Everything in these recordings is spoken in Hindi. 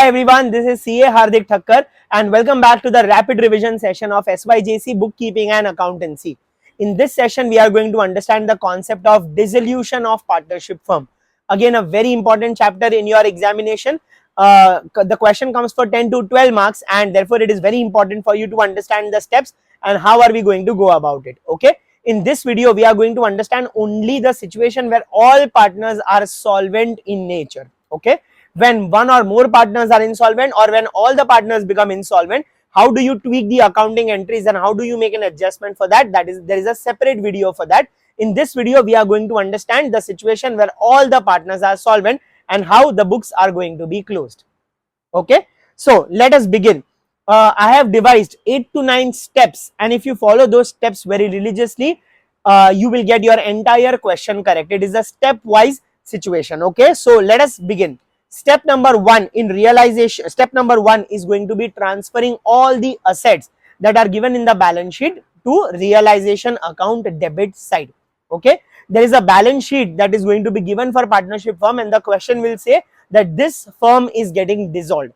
Hi everyone, this is CA Hardik Thakkar and welcome back to the rapid revision session of SYJC Bookkeeping and Accountancy. In this session, we are going to understand the concept of dissolution of partnership firm. Again, a very important chapter in your examination. The question comes for 10 to 12 marks and therefore it is very important for you to understand the steps and how are we going to go about it. Okay. In this video, we are going to understand only the situation where all partners are solvent in nature. Okay. When one or more partners are insolvent or when all the partners become insolvent, how do you tweak the accounting entries and how do you make an adjustment for that? There is a separate video for that. In this video, we are going to understand the situation where all the partners are solvent and how the books are going to be closed. Okay, so let us begin. I have devised 8 to 9 steps, and if you follow those steps very religiously, you will get your entire question correct. It is a stepwise situation. Okay, so let us begin. Step number 1 in realization, step number 1 is going to be transferring all the assets that are given in the balance sheet to realization account debit side. Okay, there is a balance sheet that is going to be given for partnership firm and the question will say that this firm is getting dissolved.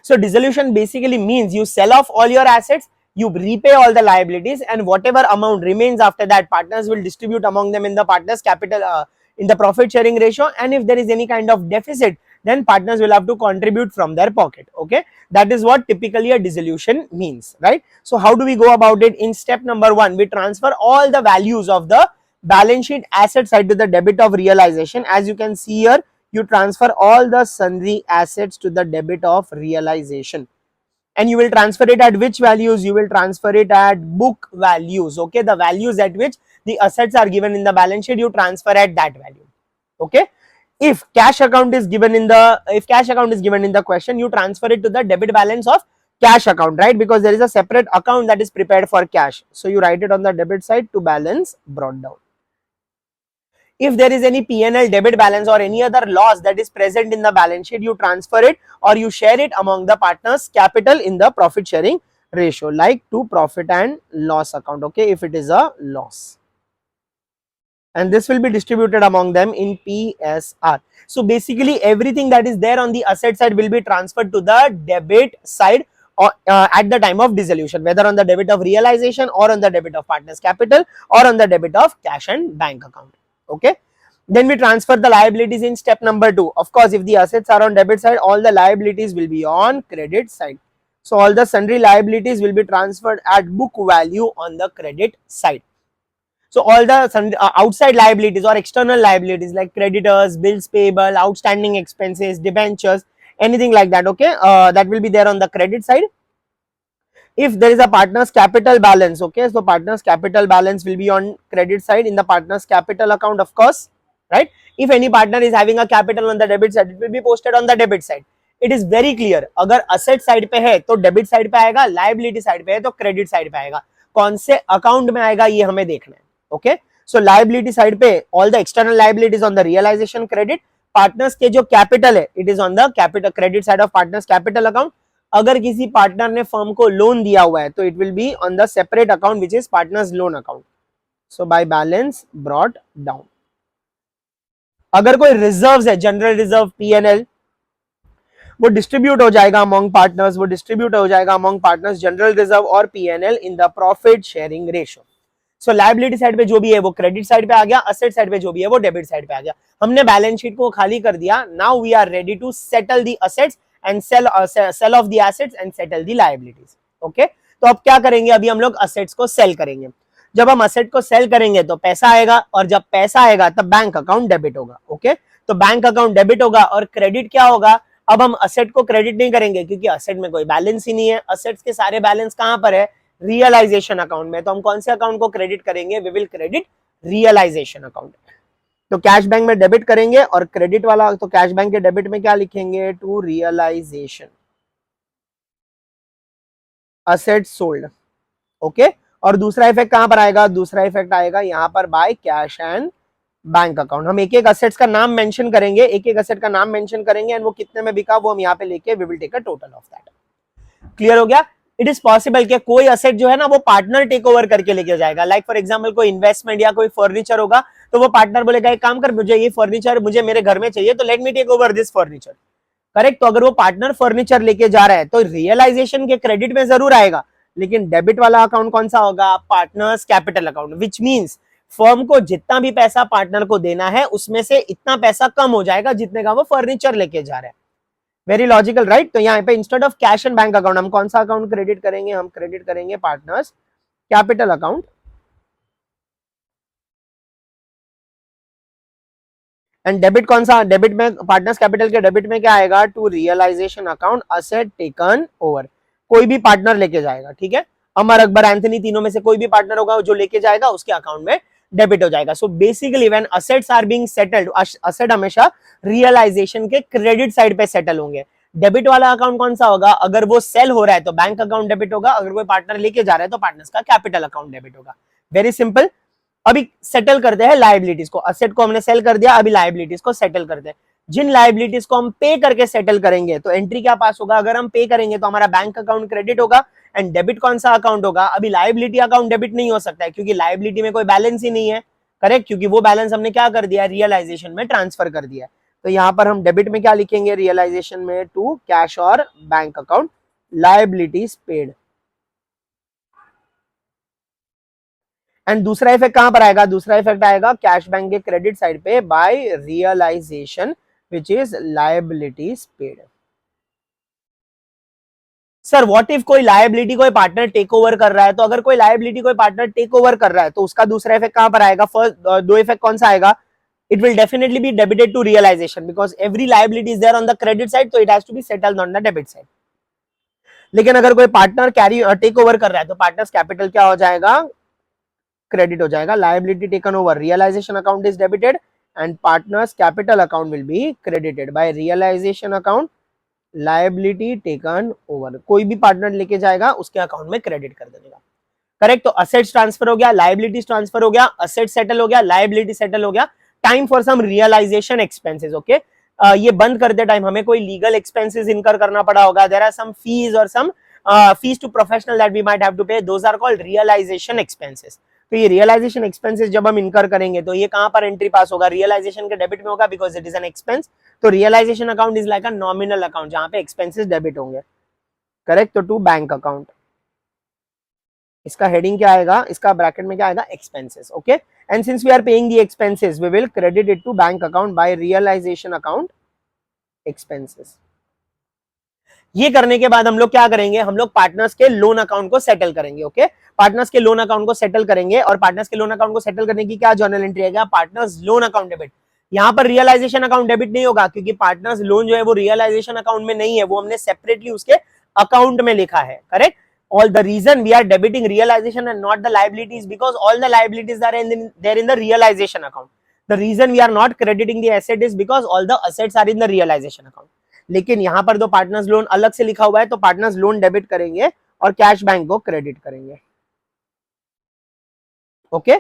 So dissolution basically means you sell off all your assets, you repay all the liabilities, and whatever amount remains after that, partners will distribute among them in the partners capital in the profit sharing ratio, and if there is any kind of deficit, then partners will have to contribute from their pocket. Okay, that is what typically a dissolution means, right? So how do we go about it? In step number 1, we transfer all the values of the balance sheet asset side to the debit of realization. As you can see here, you transfer all the sundry assets to the debit of realization, and you will transfer it at which values? You will transfer it at book values. Okay, the values at which the assets are given in the balance sheet, you transfer at that value. Okay, if cash account is given in the question, you transfer it to the debit balance of cash account, right? Because there is a separate account that is prepared for cash, so you write it on the debit side to balance brought down. If there is any P&L debit balance or any other loss that is present in the balance sheet, you transfer it or you share it among the partners capital in the profit sharing ratio, like to profit and loss account. Okay, if it is a loss, and this will be distributed among them in PSR. So basically everything that is there on the asset side will be transferred to the debit side or at the time of dissolution, whether on the debit of realization or on the debit of partners capital or on the debit of cash and bank account. Okay, then we transfer the liabilities in step number 2. Of course, if the assets are on debit side, all the liabilities will be on credit side. So all the sundry liabilities will be transferred at book value on the credit side. So all the outside liabilities or external liabilities like creditors, bills payable, outstanding expenses, debentures, anything like that, okay, that will be there on the credit side. If there is a partner's capital balance, okay, so partner's capital balance will be on credit side in the partner's capital account, of course, right? If any partner is having a capital on the debit side, it will be posted on the debit side. It is very clear. अगर asset side पे है तो debit side पे आएगा, liability side पे है तो credit side पे आएगा. कौन से account में आएगा ये हमें देखना है. Okay, so liability side पे all the external liabilities on the realization credit, partners के जो capital है, it is on the capital credit side of partners capital account. अगर किसी पार्टनर ने फर्म को लोन दिया हुआ है तो it will be on the separate account which is partners loan account. So by balance brought down. अगर कोई रिजर्व्स है, जनरल रिजर्व, पीएनएल, वो डिस्ट्रीब्यूट हो जाएगा अमंग पार्टनर्स, वो डिस्ट्रीब्यूट हो जाएगा अमंग पार्टनर्स जनरल रिजर्व और PNL in the profit sharing ratio. So liability side पे जो भी है वो क्रेडिट साइड पे आ गया, असेट साइड पे जो भी है वो डेबिट साइड पे आ गया. हमने बैलेंस शीट को खाली कर दिया. Now we are ready to settle the assets and sell off the assets and settle the liabilities. Okay, तो अब क्या करेंगे? अभी हम लोग assets को sell करेंगे. जब हम asset को sell करेंगे तो पैसा आएगा और जब पैसा आएगा तब बैंक अकाउंट डेबिट होगा. ओके, तो बैंक अकाउंट डेबिट होगा और क्रेडिट क्या होगा? अब हम asset को क्रेडिट नहीं करेंगे क्योंकि asset में कोई बैलेंस ही नहीं है. assets के सारे बैलेंस कहां पर है? रियलाइजेशन अकाउंट में. तो हम कौन से अकाउंट को क्रेडिट करेंगे? We will credit realisation account. तो कैश बैंक में डेबिट करेंगे और क्रेडिट वाला तो कैश बैंक के डेबिट में क्या लिखेंगे? To realisation asset sold. Okay, और दूसरा इफेक्ट कहां पर आएगा? दूसरा इफेक्ट आएगा यहां पर by cash and bank account. हम एक एक असेट्स का नाम मेंशन करेंगे, एक एक असेट का नाम मेंशन करेंगे एंड वो कितने में बिका वो हम यहाँ पे लेके we will take a total of that. Clear हो गया? इट इज पॉसिबल कि कोई असेट जो है ना वो पार्टनर टेक ओवर करके लेके जाएगा. लाइक फॉर एग्जांपल कोई इन्वेस्टमेंट या कोई फर्नीचर होगा तो वो पार्टनर बोलेगा एक काम कर, मुझे ये फर्नीचर मुझे मेरे घर में चाहिए तो let me take over this furniture. Correct. तो अगर वो पार्टनर फर्नीचर लेके जा रहा है तो रियलाइजेशन के क्रेडिट में जरूर आएगा, लेकिन डेबिट वाला अकाउंट कौन सा होगा, partners capital account, which means firm को जितना भी पैसा पार्टनर को देना है उसमें से इतना पैसा कम हो जाएगा जितने का वो फर्नीचर लेके जा रहा है। Very logical, right. तो यहाँ पे instead of cash and bank account हम कौन सा अकाउंट क्रेडिट करेंगे, हम क्रेडिट करेंगे partners capital account. And debit कौन सा, डेबिट में पार्टनर्स कैपिटल के डेबिट में क्या आएगा, to realisation account asset taken over. कोई भी पार्टनर लेके जाएगा, ठीक है, अमर अकबर एंथनी तीनों में से कोई भी पार्टनर होगा जो लेके जाएगा उसके अकाउंट में डेबिट हो जाएगा। So basically when assets are being settled, asset हमेशा रियलाइजेशन के क्रेडिट साइड पे सेटल होंगे। डेबिट वाला अकाउंट कौन सा होगा, अगर वो सेल हो रहा है तो बैंक अकाउंट डेबिट होगा, अगर कोई पार्टनर लेके जा रहा है तो पार्टनर्स का कैपिटल अकाउंट डेबिट होगा। Very simple. अभी सेटल करते हैं लायबिलिटीज को, असेट को हमने सेल कर दिया, अभी लायबिलिटीज को सेटल करते हैं। जिन लायबिलिटीज को हम पे करके सेटल करेंगे तो एंट्री क्या पास होगा, अगर हम पे करेंगे तो हमारा बैंक अकाउंट क्रेडिट होगा, एंड डेबिट कौन सा अकाउंट होगा, अभी लायबिलिटी अकाउंट डेबिट नहीं हो सकता है क्योंकि लायबिलिटी में कोई बैलेंस ही नहीं है, करेक्ट, क्योंकि वो बैलेंस हमने क्या कर दिया, रियलाइजेशन में ट्रांसफर कर दिया। तो यहां पर हम डेबिट में क्या लिखेंगे, रियलाइजेशन में टू कैश और bank account liabilities paid. And दूसरा इफेक्ट कहां पर आएगा, दूसरा इफेक्ट आएगा कैश बैंक के क्रेडिट साइड पे by realisation which is liabilities paid. Sir what if कोई लायबिलिटी कोई पार्टनर टेक ओवर कर रहा है, तो अगर कोई लायबिलिटी कोई पार्टनर टेक ओवर कर रहा है तो उसका दूसरा इफेक्ट कहां पर आएगा, फर्स्ट दो इफेक्ट कौन सा आएगा, it will definitely be debited to realization because every liability is there on the credit side, so it has to be settled on the debit side. लेकिन अगर कोई पार्टनर कैरी टेक ओवर कर रहा है तो पार्टनर्स कैपिटल क्या हो जाएगा, क्रेडिट हो जाएगा, liability taken over, realisation account is debited and partners capital account will be credited by realisation account liability taken over. कोई भी पार्टनर लेके जाएगा उसके अकाउंट में क्रेडिट कर देगा, करेक्ट। तो असेट्स ट्रांसफर हो गया, लायबिलिटीज ट्रांसफर हो गया, असेट सेटल हो गया, लायबिलिटी सेटल हो गया, time for some realisation expenses, okay. ये बंद करते टाइम हमें कोई लीगल एक्सपेंसेस इनकर करना पड़ा होगा, देयर आर सम फीस और some fees to professional that we might have to pay, those are called realization expenses. तो ये रियलाइजेशन एक्सपेंसेस जब हम इनकर करेंगे तो ये कहां पर एंट्री पास होगा, रियलाइजेशन के डेबिट में होगा because it is an expense. तो realisation account is like a nominal account जहां पे एक्सपेंसेस डेबिट होंगे, करेक्ट। तो टू बैंक अकाउंट, इसका हेडिंग क्या आएगा, इसका ब्रैकेट में क्या आएगा, expenses, okay. And since we are paying the expenses we will credit it to bank account by realisation account expenses. ये करने के बाद हम लोग क्या करेंगे, हम लोग पार्टनर्स के लोन अकाउंट को सेटल करेंगे, ओके। पार्टनर्स के लोन अकाउंट को सेटल करेंगे और पार्टनर्स के लोन अकाउंट को सेटल करने की क्या जर्नल एंट्री आएगा, पार्टनर्स लोन अकाउंट डेबिट। यहाँ पर रियलाइजेशन अकाउंट डेबिट नहीं होगा क्योंकि पार्टनर्स लोन जो है वो रियलाइजेशन अकाउंट में नहीं है, वो हमने सेपरेटली उसके अकाउंट में लिखा है, correct. All the reason we are debiting realization and not the liabilities because all the liabilities are there in the realization account. The reason we are not crediting the asset is because all the assets are in the realization account. लेकिन यहाँ पर तो पार्टनर्स लोन अलग से लिखा हुआ है तो पार्टनर्स लोन डेबिट करेंगे और कैश बैंक को क्रेडिट करेंगे, ओके।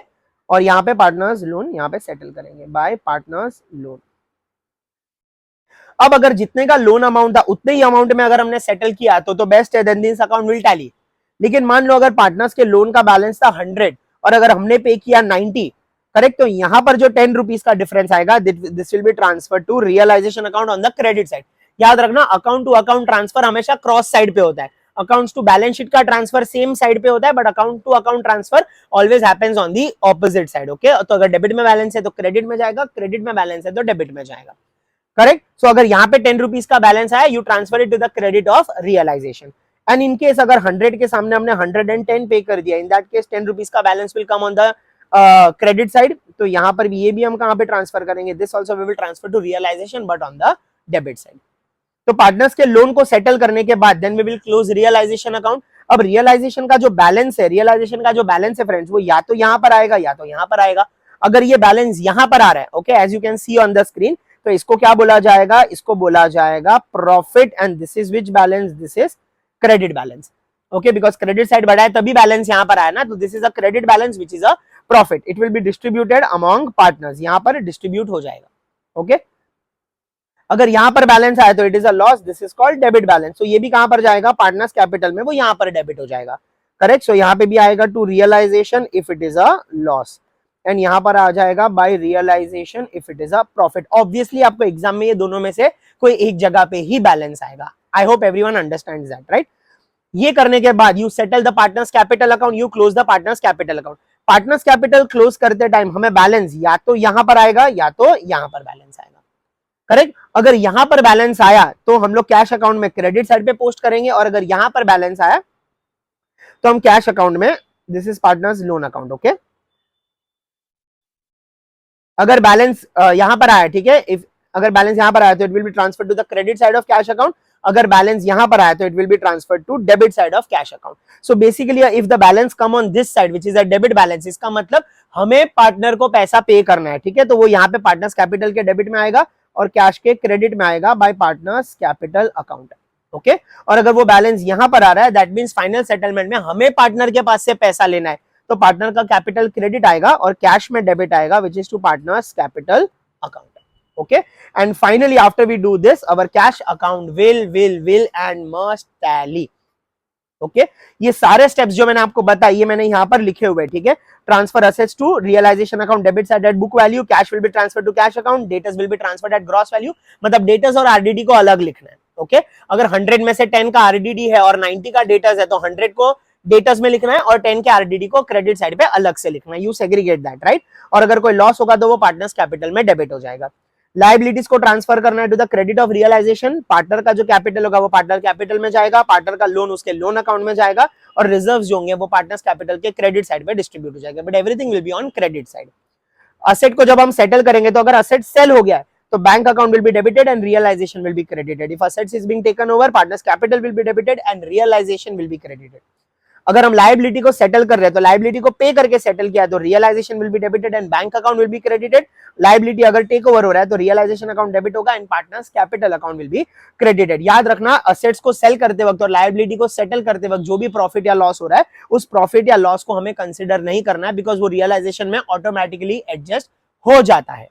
और यहाँ पे पार्टनर्स लोन यहाँ पे सेटल करेंगे बाय पार्टनर्स लोन। अब अगर जितने का लोन अमाउंट था उतने ही अमाउंट में अगर हमने सेटल किया तो बेस्ट है, then this account will tally. लेकिन मान लो अगर पार्टनर्स के लोन का बैलेंस था 100 और अगर हमने पे किया 90, करेक्ट, तो यहां पर जो 10 रुपीज का डिफरेंस आएगा this will be transfer to realisation account on the credit side. याद रखना अकाउंट टू अकाउंट ट्रांसफर हमेशा क्रॉस साइड पे होता है, अकाउंट्स टू बैलेंस शीट का ट्रांसफर सेम साइड पे होता है but account to account transfer always happens on the opposite side, okay. तो अगर डेबिट में बैलेंस है तो क्रेडिट में जाएगा, क्रेडिट में बैलेंस है तो डेबिट में जाएगा, करेक्ट। सो अगर यहाँ पे 10 रुपीज का बैलेंस आया you transfer it to the credit of realisation. And in case अगर 100 के सामने हमने 110 पे कर दिया, इन दैट केस 10 रुपीज का balance will come on the credit side. तो यहाँ पर भी ये भी हम कहाँ पे ट्रांसफर करेंगे, this also we will transfer to realisation but on the debit side. तो पार्टनर्स के लोन को सेटल करने के बाद then we will close realisation account. अब रियलाइजेशन का जो बैलेंस है, रियलाइजेशन का जो बैलेंस है फ्रेंड्स, वो या तो यहाँ पर आएगा या तो यहाँ पर आएगा। अगर ये बैलेंस यहाँ पर आ रहा है, okay, as you can see on the screen, तो इसको क्या बोला जाएगा, इसको बोला जाएगा profit and this is which balance, this is credit balance, okay, because credit side बढ़ा है तभी बैलेंस यहाँ पर आया ना, तो this is a credit balance which is a profit. It will be distributed among partners, यहाँ पर डिस्ट्रीब्यूट हो जाएगा, ओके। अगर यहाँ पर बैलेंस आया तो it is a loss, this is called debit balance. तो ये भी कहां पर जाएगा, पार्टनर्स कैपिटल में, वो यहाँ पर डेबिट हो जाएगा, करेक्ट। सो यहाँ पे भी आएगा to realisation if it is a loss. And यहाँ पर आ जाएगा by realisation if it is a profit. Obviously आपको एग्जाम में ये दोनों में से कोई एक जगह पे ही बैलेंस आएगा। I hope everyone understands that, right. ये करने के बाद you settle the partners capital account, you close the partners capital account. Partners capital close करते टाइम हमें बैलेंस या तो यहां पर आएगा या तो यहां पर बैलेंस आएगा, करेक्ट। अगर यहां पर बैलेंस आया तो हम लोग कैश अकाउंट में क्रेडिट साइड पे पोस्ट करेंगे, और अगर यहां पर बैलेंस आया तो हम कैश अकाउंट में, this is partners loan account, okay. अगर बैलेंस यहां पर आया, ठीक है, इफ अगर बैलेंस यहां पर आया तो it will be transfer to the credit side of cash account. अगर बैलेंस यहां पर आया तो it will be transfer to debit side of cash account. So basically if the balance come on this side which is a debit balance, इसका मतलब हमें पार्टनर को पैसा पे करना है, ठीक है। तो वो यहाँ पे पार्टनर्स कैपिटल के डेबिट में आएगा और कैश के क्रेडिट में आएगा bye partners capital account, okay. और अगर वो बैलेंस यहां पर आ रहा है, दैट मींस फाइनल सेटलमेंट में हमें पार्टनर के पास से पैसा लेना है, तो पार्टनर का कैपिटल क्रेडिट आएगा और कैश में डेबिट आएगा which is to partners capital account, okay. And finally after we do this, our cash account will and must tally, okay. ये सारे steps जो मैंने आपको बताए ये मैंने यहाँ पर लिखे हुए, ठीक है। Transfer assets to realization account, debit side at book value, cash will be transferred to cash account, debtors will be transferred at gross value। मतलब debtors और RDD को अलग लिखना है, okay। अगर 100 में से 10 का RDD है और 90 का debtors है तो 100 को डेटर्स में लिखना है और 10 के आरडीडी को क्रेडिट साइड पे अलग से लिखना है, यू सेग्रीगेट दैट, राइट। और अगर कोई लॉस होगा तो वो पार्टनर्स कैपिटल में डेबिट हो जाएगा। लाइबिलिटीज को ट्रांसफर करना है to the credit of realisation, partner का जो कैपिटल होगा वो पार्टनर कैपिटल में जाएगा, पार्टनर का लोन उसके लोन अकाउंट में जाएगा, और रिजर्व्स जो होंगे वो पार्टनर्स कैपिटल के क्रेडिट साइड पे डिस्ट्रीब्यूट हो जाएगा, but everything will be on credit side. Asset को जब हम सेटल करेंगे तो अगर असेट सेल हो गया है तो bank account will be debited and realisation will be credited. If assets is being taken over, partners capital will be debited and realisation will be credited. अगर हम लायबिलिटी को सेटल कर रहे हैं तो लायबिलिटी को पे करके सेटल किया तो realisation will be debited and bank account will be credited. Liability अगर टेक ओवर हो रहा है तो रियलाइजेशन अकाउंट डेबिट होगा and partners capital account will be credited. याद रखना, असेट्स को सेल करते वक्त और लायबिलिटी को सेटल करते वक्त जो भी प्रॉफिट या लॉस हो रहा है उस प्रॉफिट या लॉस को हमें कंसिडर नहीं करना है, बिकॉज वो रियलाइजेशन में ऑटोमेटिकली एडजस्ट हो जाता है।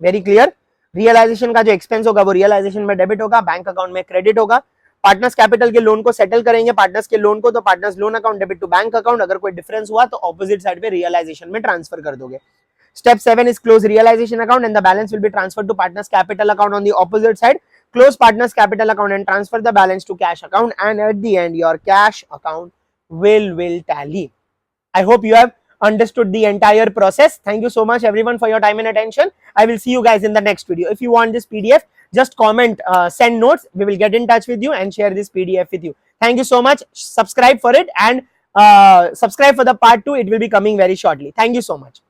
Very clear. रियलाइजेशन का जो एक्सपेंस होगा वो रियलाइजेशन में डेबिट होगा, बैंक अकाउंट में क्रेडिट होगा। पार्टनर्स कैपिटल के लोन को सेटल करेंगे पार्टनर्स के लोन को, तो partners loan account debit to bank account. अगर कोई डिफरेंस हुआ तो ऑपोजिट साइड पे रियलाइजेशन में ट्रांसफर कर दोगे। Step 7 is close realization account and the balance will be transferred to partners capital account on the opposite side. Close partners capital account and transfer the balance to cash account, and at the end your cash account will tally. I hope you have understood the entire process. Thank you so much everyone for your time and attention. I will see you guys in the next video. If you want this PDF, just comment, send notes. We will get in touch with you and share this PDF with you. Thank you so much. Subscribe for it and subscribe for the part 2. It will be coming very shortly. Thank you so much.